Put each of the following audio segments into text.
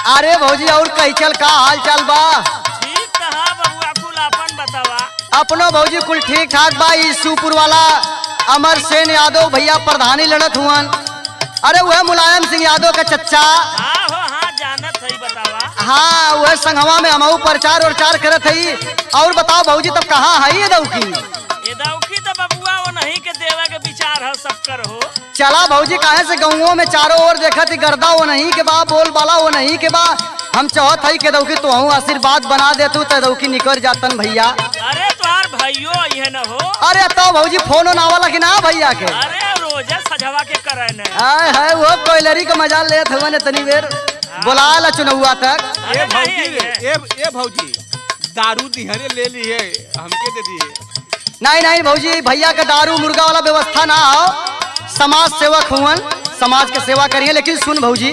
अरे भौजी और कैचल का हाल चाल बा? ठीक कहा बबुआ कुल अपन बतावा। अपनो भौजी कुल ठीक ठाक बा। शिवपुर वाला अमर सेन यादव भैया प्रधानी लड़त हुअन। अरे वह मुलायम सिंह यादव का चच्चा। हाँ हो हाँ जानत है बतावा। हाँ वह संघवा में हमहू प्रचार उरचार करत हई। और बताओ भौजी तब कहाँ है ये दौकी? ये दौखी तो बबुआ वो नहीं के देवा के विचार है सबकर हो। चला भौजी काहे से गाँवों में चारों ओर देखत गर्दा वो नहीं के बा, बोल बाला वो नहीं के बा। हम चाहत हई के दौकी तो आशीर्वाद बना दे तू तो दौकी निकल जातन भैया। अरे तुहार भाइयों ये न हो। अरे तो भौजी फोन ना वाला कि ना भैया के? अरे रोजे सजवा के करे न। आय है वो कोयलरी का मजा लेत हुआ ने तनी बेर बुला ला चुनौआ तक। अरे ए भौजी नहीं है। ए भौजी दारू दिहरे ले लिए हमके दे दिए। नहीं भौजी भैया का दारू मुर्गा वाला व्यवस्था ना हो। समाज सेवक हुवन, समाज के सेवा करिए। लेकिन सुन भौजी,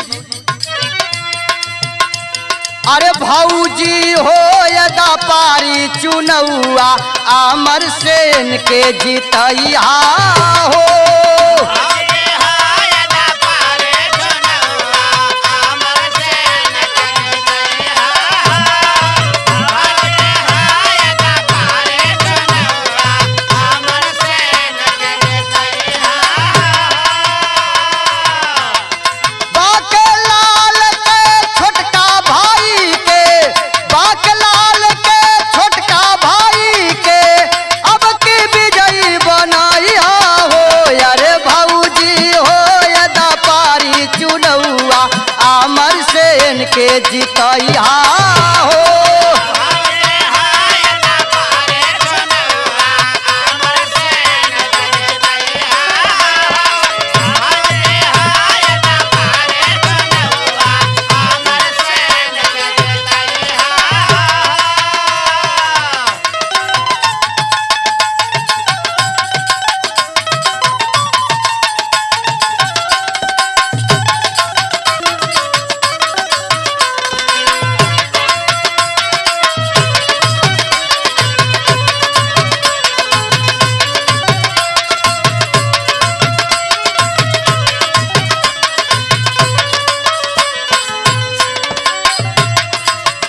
अरे भौजी हो यदा पारी चुनौआ अमर सेन के जीतैया हो। के जीतैया हो।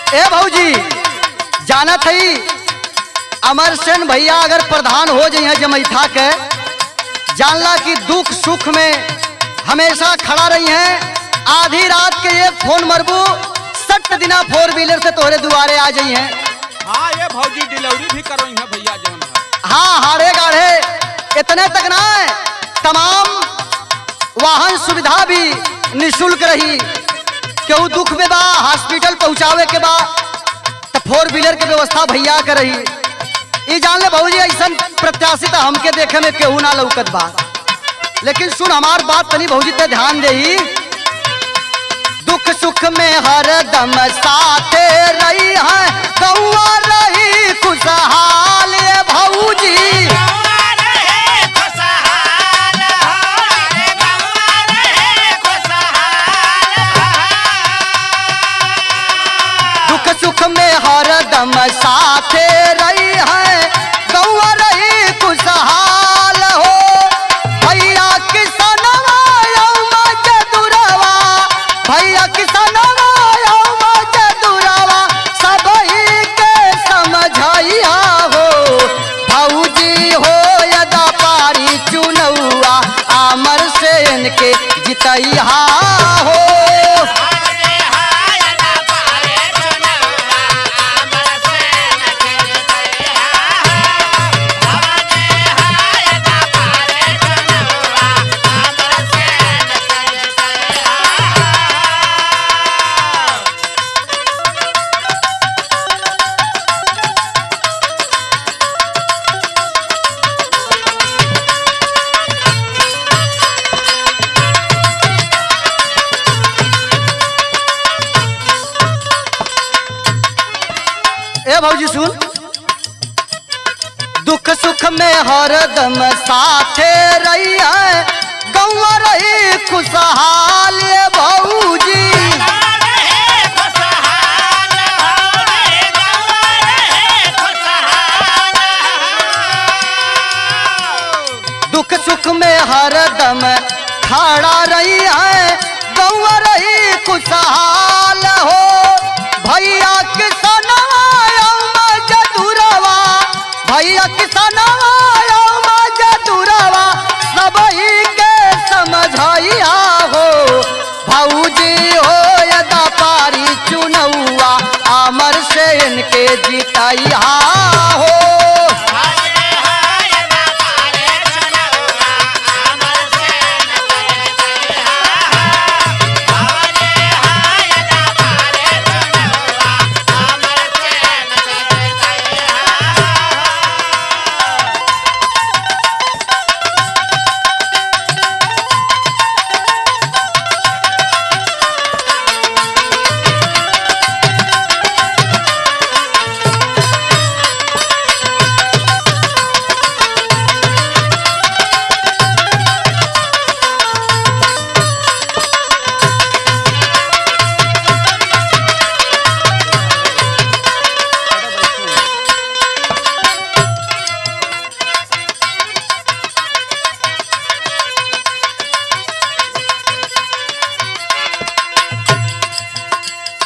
ए भौजी जानत हई अमर सेन भैया अगर प्रधान हो जाइए जमैथा के, जानला कि दुख सुख में हमेशा खड़ा रही हैं। आधी रात के एक फोन मरबू 60 दिना 4 व्हीलर से तोहरे दुआरे आ जाइए। हाँ ये भौजी डिलीवरी भी करो है भैया जवन है। हाँ हाड़े गाढ़े इतने तक ना है, तमाम वाहन सुविधा भी निःशुल्क रही। केहू दुख में बा हॉस्पिटल पहुंचावे के बा तो 4 व्हीलर के व्यवस्था भैया कर रही। ये जान ले भौजी ऐसा प्रत्याशित हमके देखे में केहू ना लौकत बा। लेकिन सुन हमार बात तनी भौजी ते ध्यान दे। दुख सुख में हर दम साथे रही है, गौआ रही खुशहाल भौजी। सुख में हर दम साथे रही है, गौआ रही खुशहाल हो। भैया किसनवा मजदूरवा, भैया किसनवा मजदूरवा सबही के समझैया हो। भौजी हो यदा पारी चुनौआ अमर सेन के जीतैया हो। ए भौजी सुन, दुख सुख में हरदम साथे रही है, गौआ रही खुशहाल भौजी। दुख सुख में हरदम खड़ा रही है, गौआ रही खुशहाल हो। इनके जितैया हो।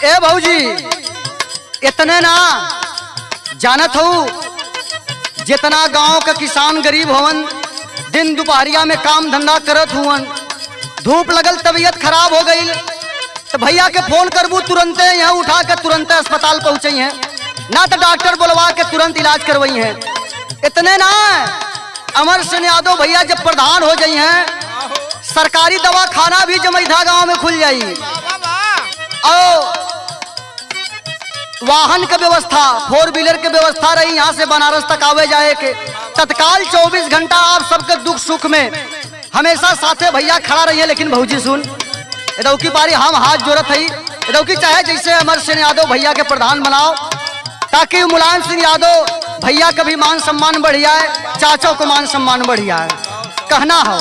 ए भौजी इतने ना जानत हो, जितना गांव का किसान गरीब होवन दिन दोपहरिया में काम धंधा करत हुवन, धूप लगल तबीयत खराब हो गई तो भैया के फोन करबू तुरंते यहाँ उठा के तुरंत अस्पताल पहुंचे हैं, ना तो डॉक्टर बुलवा के तुरंत इलाज करवाई हैं। इतने ना अमर सिंह यादव भैया जब प्रधान हो जाई हैं, सरकारी दवा खाना भी जमैधा गांव में खुल जाई और वाहन का व्यवस्था 4 व्हीलर के व्यवस्था रही, यहाँ से बनारस तक आवे जाए के तत्काल 24 घंटा आप सबके दुख सुख में हमेशा साथे भैया खड़ा रहिए। लेकिन भौजी सुन, रौकी बारी हम हाथ जोड़त हई, रौकी चाहे जैसे अमर सिंह यादव भैया के प्रधान बनाओ ताकि मुलायम सिंह यादव भैया का भी मान सम्मान बढ़ जाए, चाचों को मान सम्मान बढ़ जाए। कहना हो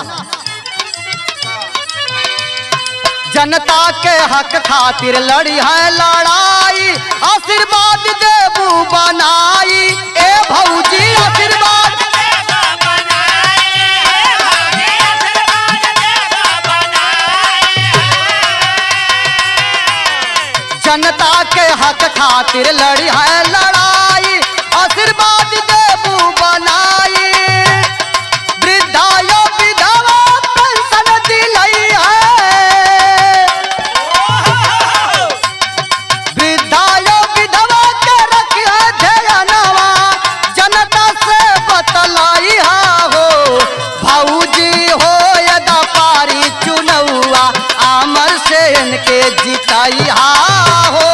जनता के हक खातिर लड़ी है लड़ाई, आशीर्वाद देबू बनाई। ए भौजी आशीर्वाद जनता के हक खातिर लड़ी है लड़ाई, आशीर्वाद देबू बनाई। वृद्धायो विधवा पेंशन दिलई है, वृद्धायो विधवा के रखिए ध्यानवा, जनता से बतलाई हो। भौजी हो यदा पारी चुनौआ, अमर सिंह के जितैया हो।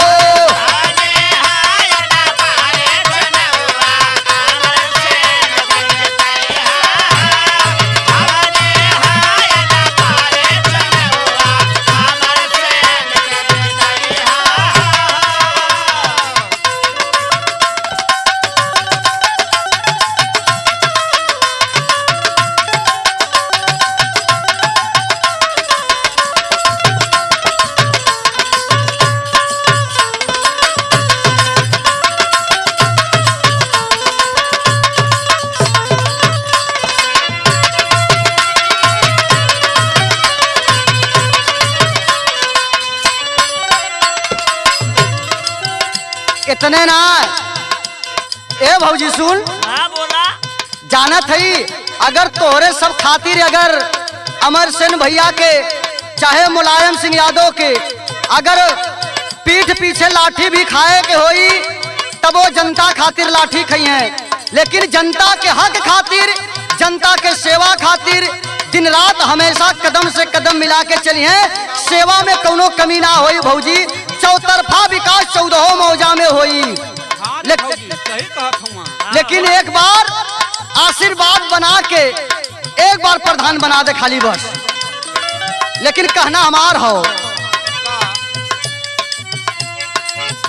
इतने ना ए भौजी सुन, हाँ बोला। जानत हई अगर तोहरे सब खातिर अगर अमर सिंह भैया के चाहे मुलायम सिंह यादव के अगर पीठ पीछे लाठी भी खाए के होई तब वो जनता खातिर लाठी खाई हैं, लेकिन जनता के हक खातिर जनता के सेवा खातिर दिन रात हमेशा कदम से कदम मिला के चली हैं। सेवा में कोनो कमी ना होई भौजी, चौतरफा विकास 14 मौजा में होई। लेकिन एक बार आशीर्वाद बना के एक बार प्रधान बना दे खाली बस। लेकिन कहना हमार हो,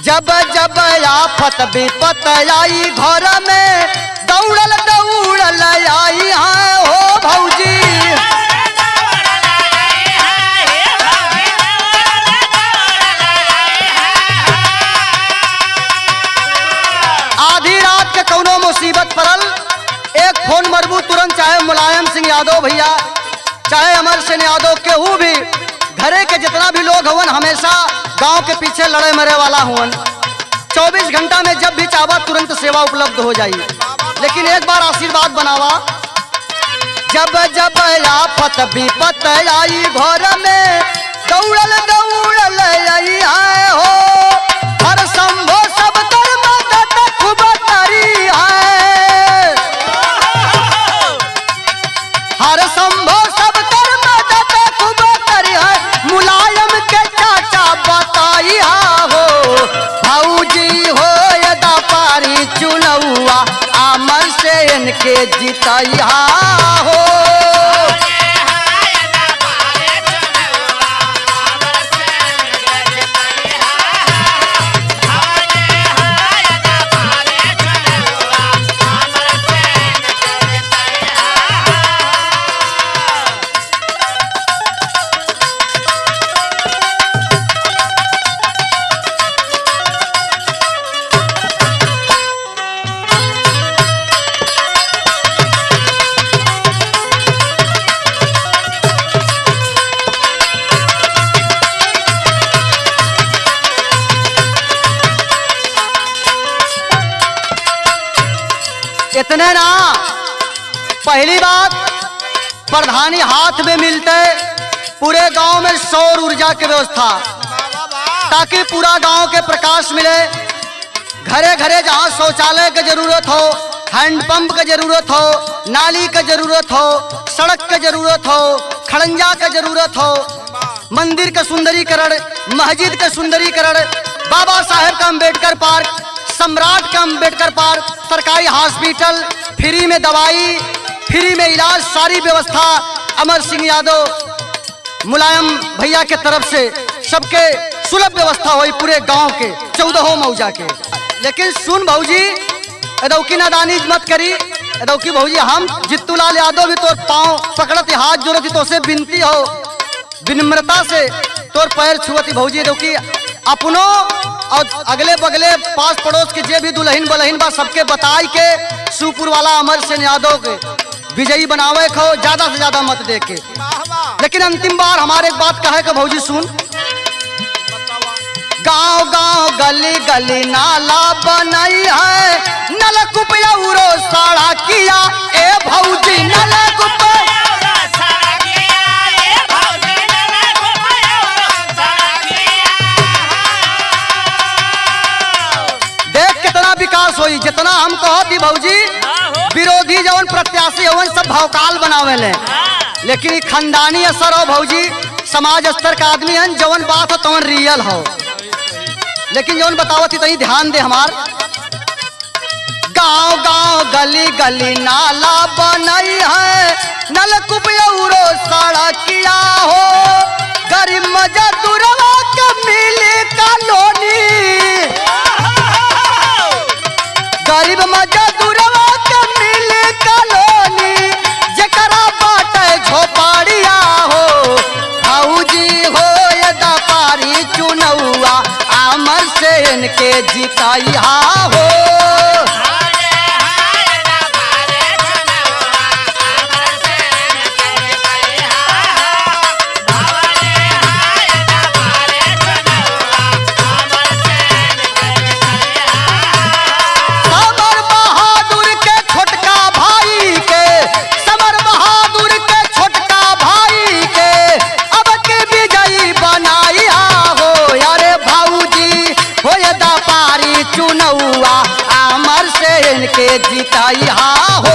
जब जब आफत विपत आई घर में दौड़ल दौड़ल आई है हो भौजी। आधी रात के कौनो मुसीबत पड़ल, एक फोन मरबू तुरंत, चाहे मुलायम सिंह यादव भैया चाहे अमर सिंह यादव केहू भी घरे के जितना भी लोग हवन हमेशा गांव के पीछे लड़े मरे वाला हुवन। 24 घंटा में जब भी चाहवा तुरंत सेवा उपलब्ध हो जाई। लेकिन एक बार आशीर्वाद बनावा, जब जब आफत विपत आई घर में दौड़ल दौड़ल आई है हो। हर संभव सब कर मदद इनके जितैया हो। इतने ना, पहली बात प्रधानी हाथ में मिलते पूरे गांव में सौर ऊर्जा की व्यवस्था, ताकि पूरा गांव के प्रकाश मिले। घरे घरे जहां शौचालय की जरूरत हो, हैंडपंप की जरूरत हो, नाली की जरूरत हो, सड़क की जरूरत हो, खड़ंजा की जरूरत हो, मंदिर का सुंदरीकरण, मस्जिद का सुंदरीकरण, बाबा साहेब का अम्बेडकर पार्क, सम्राट का अम्बेडकर पार्क, सरकारी हॉस्पिटल, फ्री में दवाई, फ्री में इलाज, सारी व्यवस्था अमर सिंह यादव मुलायम भैया के तरफ से सबके सुलभ व्यवस्था हुई पूरे गांव के 14 मौजा के। लेकिन सुन भौजी, एदौकी नादानी मत करी। एदौकी भौजी, हम जित्तूलाल यादव भी तोर पाँव पकड़ती, हाथ जोड़ती, तो से विनती हो, विनम्रता से तोर पैर छुअती भौजी। एदौकी अपनो और अगले बगले पास पड़ोस के जे भी दुल्हन बलहीन बा सबके बताई के सुपुर वाला अमर सिंह यादव के विजयी बनावे खो, ज्यादा से ज्यादा मत दे के। लेकिन अंतिम बार हमारे एक बात कहे के भौजी सुन, गांव गांव गली गली नाला बनाई है, नलकूप औरो साड़ा किया ए भौजी, नलकूप विकास होई। जितना हम कहती भौजी, विरोधी जवन प्रत्याशी हवन सब भौकाल बनावे ले, लेकिन ये खानदानी असर हो भौजी, समाज स्तर का आदमी है, जवन बात हो तवन रियल हो। लेकिन जवन बतावती तही ध्यान दे हमार, गांव गांव गली गली नाला बनाई है, नलकूप औरो सड़किया हो, गरीब मजदूरवा के मिली कॉलोनी, गरीब मजदूरवा के मिली कॉलोनी, जकरा बाटे झोपड़िया हो, भौजी हो ये दपारी चुनौआ, अमर सेन के जितैया हो। चुनौआ अमर सेन के जितैया हो।